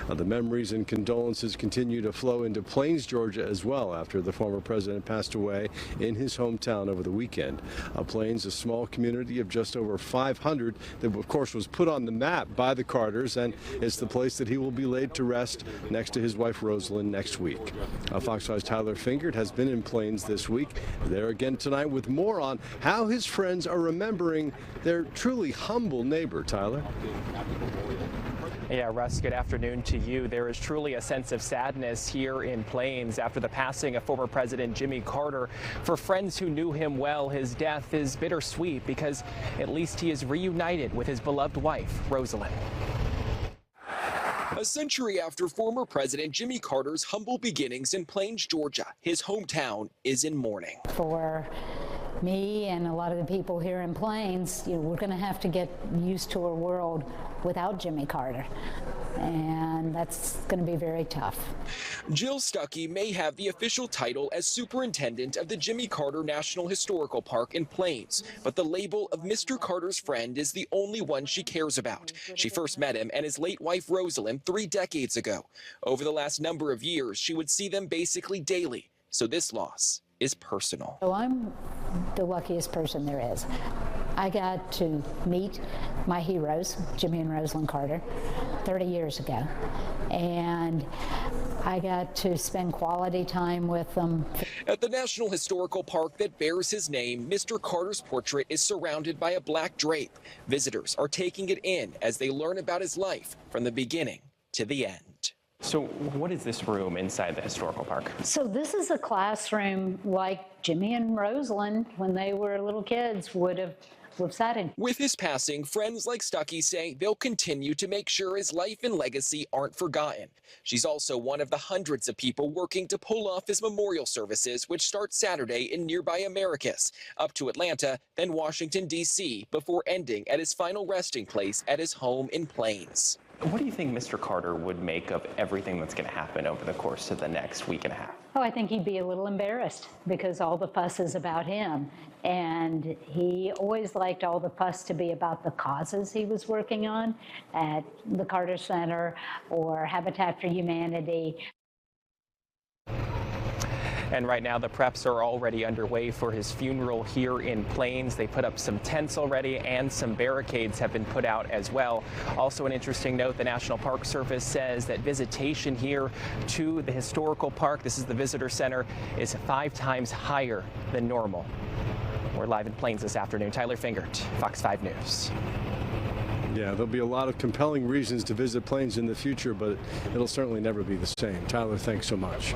The memories and condolences continue to flow into Plains, Georgia as well after the former president passed away in his hometown over the weekend. Plains, a small community of just over 500 that of course was put on the map by the Carters, and it's the place that he will be laid to rest next to his wife Rosalynn next week. Fox 5's Tyler Fingert has been in Plains this week. There again tonight with more on how his friends are remembering their truly humble neighbor. Tyler? Yeah, Russ, good afternoon to you. There is truly a sense of sadness here in Plains after the passing of former President Jimmy Carter. For friends who knew him well, his death is bittersweet because at least he is reunited with his beloved wife, Rosalynn. A century after former President Jimmy Carter's humble beginnings in Plains, Georgia, his hometown is in mourning. For me and a lot of the people here in Plains, we're going to have to get used to a world without Jimmy Carter, and that's going to be very tough. Jill Stuckey may have the official title as Superintendent of the Jimmy Carter National Historical Park in Plains, but the label of Mr. Carter's friend is the only one she cares about. She first met him and his late wife Rosalynn 3 decades ago. Over the last number of years, she would see them basically daily, so this loss is personal. So I'm the luckiest person there is. I got to meet my heroes, Jimmy and Rosalynn Carter, 30 years ago, and I got to spend quality time with them. At the National Historical Park that bears his name, Mr. Carter's portrait is surrounded by a black drape. Visitors are taking it in as they learn about his life from the beginning to the end. So what is this room inside the historical park? So this is a classroom like Jimmy and Rosalynn, when they were little kids, would have sat in. With his passing, friends like Stuckey say they'll continue to make sure his life and legacy aren't forgotten. She's also one of the hundreds of people working to pull off his memorial services, which start Saturday in nearby Americus, up to Atlanta, then Washington, D.C., before ending at his final resting place at his home in Plains. What do you think Mr. Carter would make of everything that's going to happen over the course of the next week and a half? Oh, I think he'd be a little embarrassed because all the fuss is about him. And he always liked all the fuss to be about the causes he was working on at the Carter Center or Habitat for Humanity. And right now the preps are already underway for his funeral here in Plains. They put up some tents already and some barricades have been put out as well. Also an interesting note, the National Park Service says that visitation here to the historical park, this is the visitor center, is 5 times higher than normal. We're live in Plains this afternoon. Tyler Fingert, Fox 5 News. Yeah, there'll be a lot of compelling reasons to visit Plains in the future, but it'll certainly never be the same. Tyler, thanks so much.